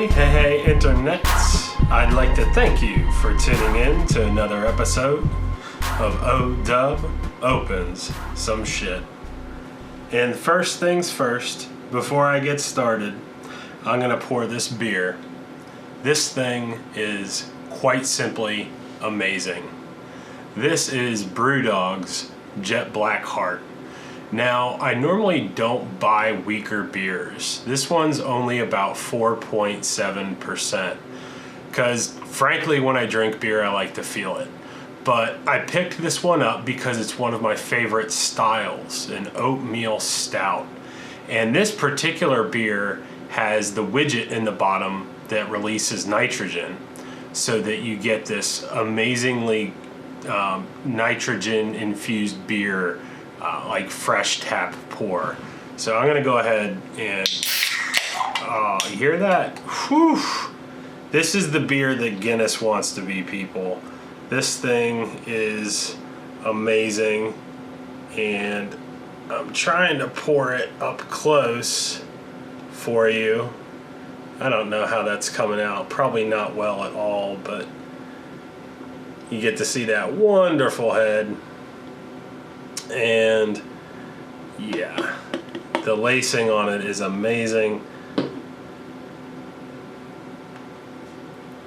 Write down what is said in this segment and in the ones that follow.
everybody. Hey, internet. I'd like to thank you for tuning in to another episode of O-Dub Opens Some Shit. And first things first, before I get started, I'm going to pour this beer. This thing is quite simply amazing. This is Brewdog's Jet Black Heart. Now, I normally don't buy weaker beers. This one's only about 4.7%. Because, frankly, when I drink beer, I like to feel it. But I picked this one up because it's one of my favorite styles, an oatmeal stout. And this particular beer has the widget in the bottom that releases nitrogen, so that you get this amazingly nitrogen-infused beer, like fresh tap pour. So I'm gonna go ahead and, you hear that? Whew! This is the beer that Guinness wants to be, people. This thing is amazing, and I'm trying to pour it up close for you. I don't know how that's coming out. Probably not well at all, but you get to see that wonderful head. And yeah, the lacing on it is amazing.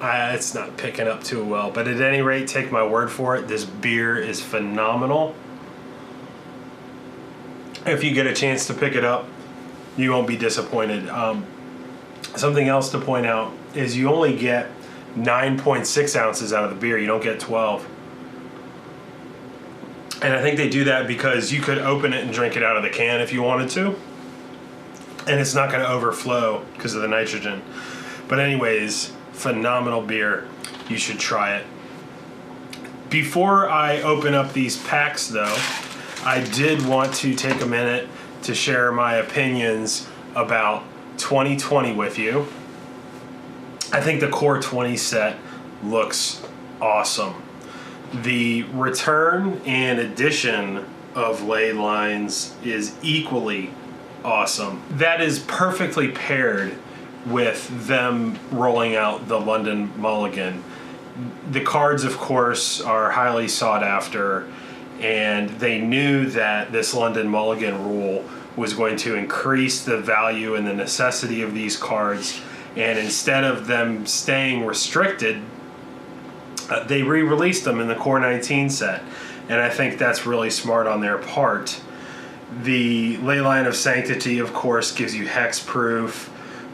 It's not picking up too well, but at any rate, take my word for it, this beer is phenomenal. If you get a chance to pick it up, you won't be disappointed. Something else to point out is you only get 9.6 ounces out of the beer. You don't get 12. And I think they do that because you could open it and drink it out of the can if you wanted to, and it's not going to overflow because of the nitrogen. But anyways, phenomenal beer. You should try it. Before I open up these packs, though, I did want to take a minute to share my opinions about 2020 with you. I think the Core 20 set looks awesome. The return and addition of ley lines is equally awesome. That is perfectly paired with them rolling out the London Mulligan. The cards, of course, are highly sought after, and they knew that this London Mulligan rule was going to increase the value and the necessity of these cards, and instead of them staying restricted, they re-released them in the Core 19 set, and I think that's really smart on their part. The Leyline of Sanctity, of course, gives you hexproof.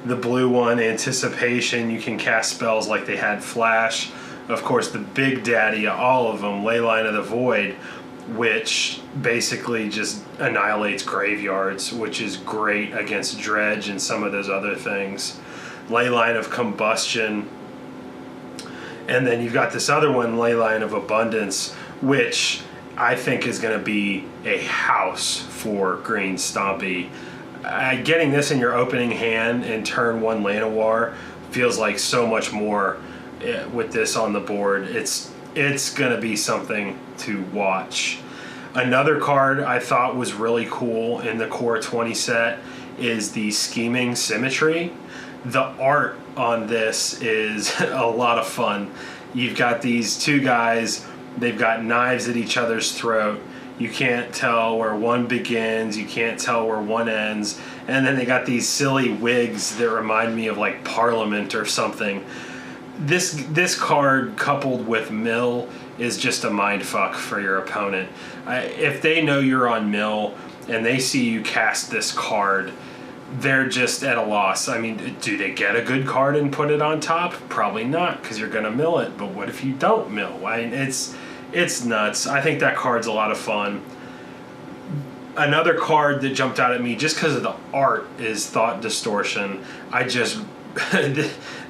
The blue one, Anticipation, you can cast spells like they had Flash. Of course, the big daddy of all of them, Leyline of the Void, which basically just annihilates graveyards, which is great against Dredge and some of those other things. Leyline of Combustion. And then you've got this other one, Leyline of Abundance, which I think is going to be a house for Green Stompy. Getting this in your opening hand and turn one Llanowar feels like so much more with this on the board. It's going to be something to watch. Another card I thought was really cool in the Core 20 set is the Scheming Symmetry. The art on this is a lot of fun. You've got these two guys, they've got knives at each other's throat. You can't tell where one begins, you can't tell where one ends, and then they got these silly wigs that remind me of like Parliament or something. This card coupled with mill is just a mind fuck for your opponent. If they know you're on mill and they see you cast this card, they're just at a loss. I mean, do they get a good card and put it on top? Probably not, because you're going to mill it. But what if you don't mill? It's nuts. I think that card's a lot of fun. Another card that jumped out at me just because of the art is Thought Distortion.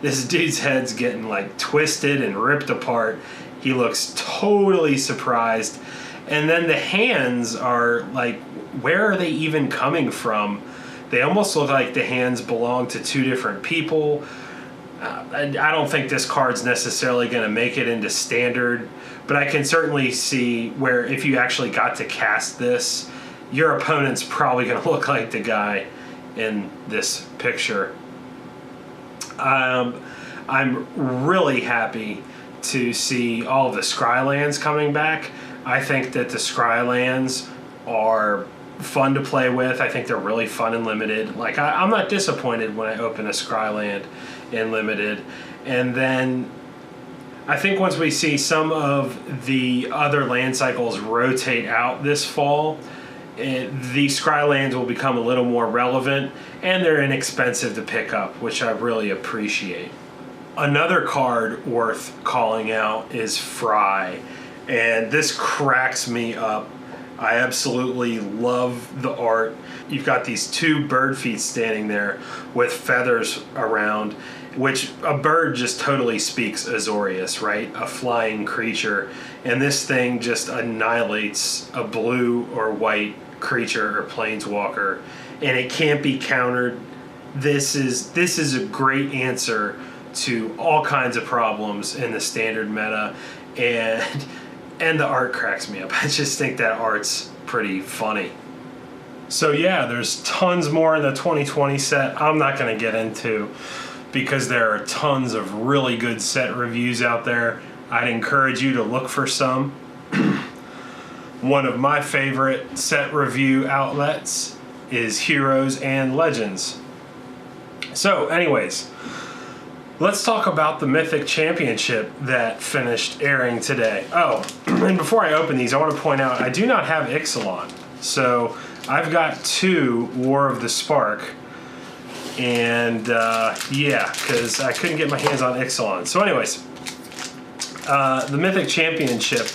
This dude's head's getting like twisted and ripped apart. He looks totally surprised. And then the hands are like, where are they even coming from? They almost look like the hands belong to two different people. I don't think this card's necessarily going to make it into standard, but I can certainly see where if you actually got to cast this, your opponent's probably going to look like the guy in this picture. I'm really happy to see all of the Scrylands coming back. I think that the Scrylands are fun to play with. I think they're really fun and limited. Like, I'm not disappointed when I open a Scryland in limited. And then I think once we see some of the other land cycles rotate out this fall, the Scrylands will become a little more relevant, and they're inexpensive to pick up, which I really appreciate. Another card worth calling out is Fry, and this cracks me up. I absolutely love the art. You've got these two bird feet standing there with feathers around, which a bird just totally speaks Azorius, right? A flying creature. And this thing just annihilates a blue or white creature or planeswalker, and it can't be countered. This is a great answer to all kinds of problems in the standard meta, and the art cracks me up. I just think that art's pretty funny. So yeah, there's tons more in the 2020 set I'm not going to get into because there are tons of really good set reviews out there. I'd encourage you to look for some. One of my favorite set review outlets is Heroes and Legends. So anyways, let's talk about the Mythic Championship that finished airing today. Oh, and before I open these, I want to point out I do not have Ixalan. So I've got 2 War of the Spark. And yeah, because I couldn't get my hands on Ixalan. So anyways, the Mythic Championship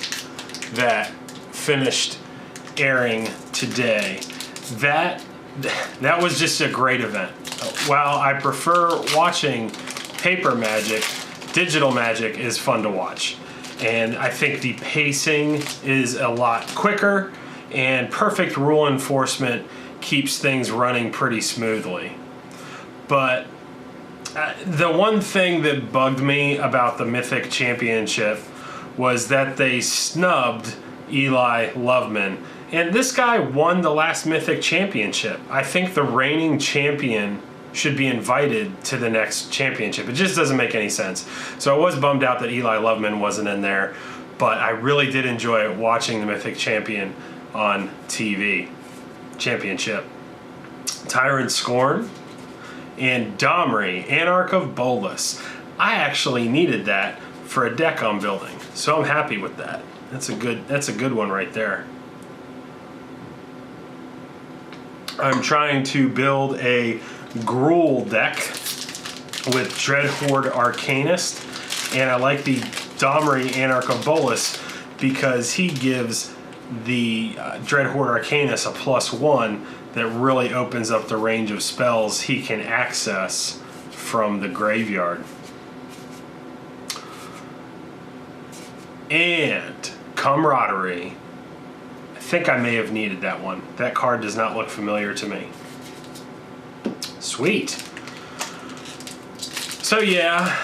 that finished airing today, that was just a great event. While I prefer watching paper Magic, digital Magic is fun to watch. And I think the pacing is a lot quicker, and perfect rule enforcement keeps things running pretty smoothly. But the one thing that bugged me about the Mythic Championship was that they snubbed Eli Loveman. And this guy won the last Mythic Championship. I think the reigning champion should be invited to the next championship. It just doesn't make any sense. So I was bummed out that Eli Loveman wasn't in there, but I really did enjoy watching the Mythic Champion on TV. Championship. Tyrant Scorn and Domri, Anarch of Bolas. I actually needed that for a deck I'm building, so I'm happy with that. That's a good one right there. I'm trying to build a Gruul deck with Dreadhorde Arcanist, and I like the Domri Anarch of Bolas because he gives the Dreadhorde Arcanist a +1 that really opens up the range of spells he can access from the graveyard. And Camaraderie. I think I may have needed that one. That card does not look familiar to me. Sweet. So yeah,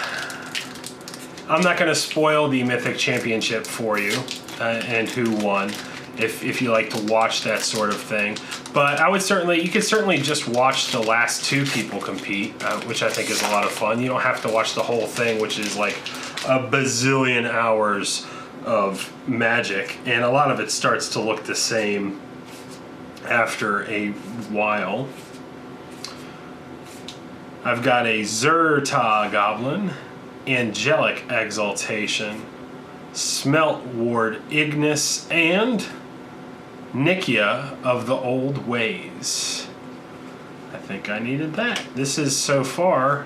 I'm not going to spoil the Mythic Championship for you and who won if you like to watch that sort of thing. But you could certainly just watch the last 2 people compete, which I think is a lot of fun. You don't have to watch the whole thing, which is like a bazillion hours of Magic, and a lot of it starts to look the same after a while. I've got a Zerta Goblin, Angelic Exaltation, Smelt Ward Ignis, and Nikia of the Old Ways. I think I needed that. This has so far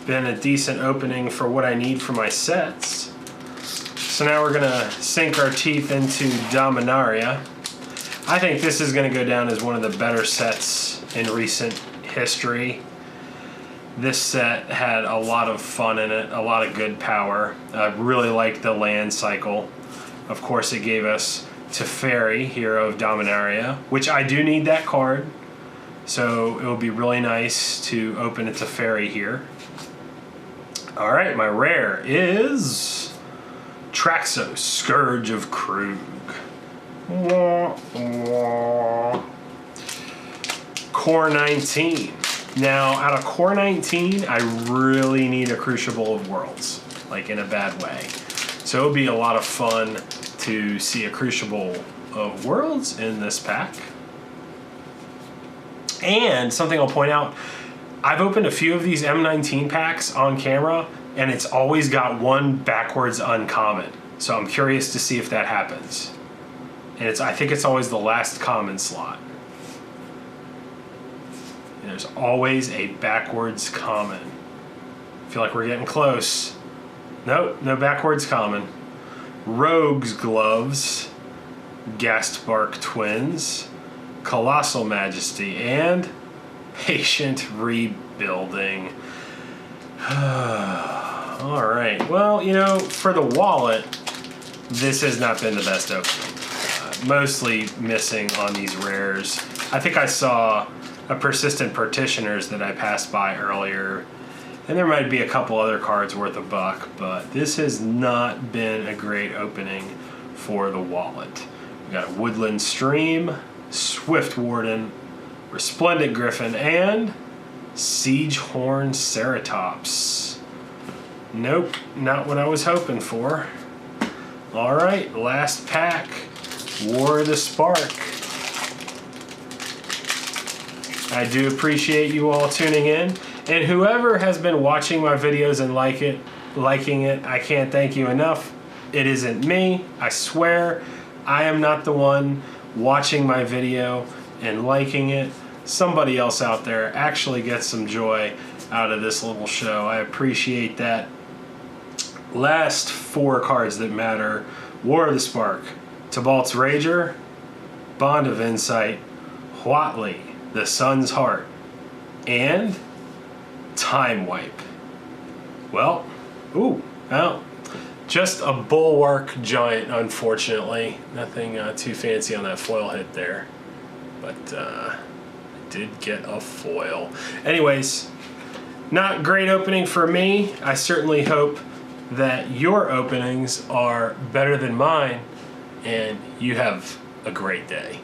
been a decent opening for what I need for my sets. So now we're gonna sink our teeth into Dominaria. I think this is gonna go down as one of the better sets in recent history. This set had a lot of fun in it, a lot of good power. I really liked the land cycle. Of course, it gave us Teferi, Hero of Dominaria, which I do need that card. So it will be really nice to open a Teferi here. Alright, my rare is Traxos, Scourge of Krug. Core 19. Now, out of Core 19, I really need a Crucible of Worlds, like in a bad way. So it would be a lot of fun to see a Crucible of Worlds in this pack. And something I'll point out, I've opened a few of these M19 packs on camera, and it's always got one backwards uncommon. So I'm curious to see if that happens. And I think it's always the last common slot. And there's always a backwards common. I feel like we're getting close. Nope, no backwards common. Rogue's Gloves, Gastbark Twins, Colossal Majesty, and Patient Rebuilding. All right, well, you know, for the wallet, this has not been the best opening. Mostly missing on these rares. I think I saw a Persistent Partitioners that I passed by earlier, and there might be a couple other cards worth $1, but this has not been a great opening for the wallet. We got a Woodland Stream, Swift Warden, Resplendent Griffin, and Siegehorn Ceratops. Nope, not what I was hoping for. All right, last pack, War of the Spark. I do appreciate you all tuning in, and whoever has been watching my videos and liking it, I can't thank you enough. It isn't me, I swear. I am not the one watching my video and liking it. Somebody else out there actually gets some joy out of this little show. I appreciate that. Last 4 cards that matter: War of the Spark, Tibalt's Rager, Bond of Insight, Huatli, the Sun's Heart, and Time Wipe. Well, just a Bulwark Giant, unfortunately. Nothing too fancy on that foil hit there, but did get a foil. Anyways, not great opening for me. I certainly hope that your openings are better than mine, and you have a great day.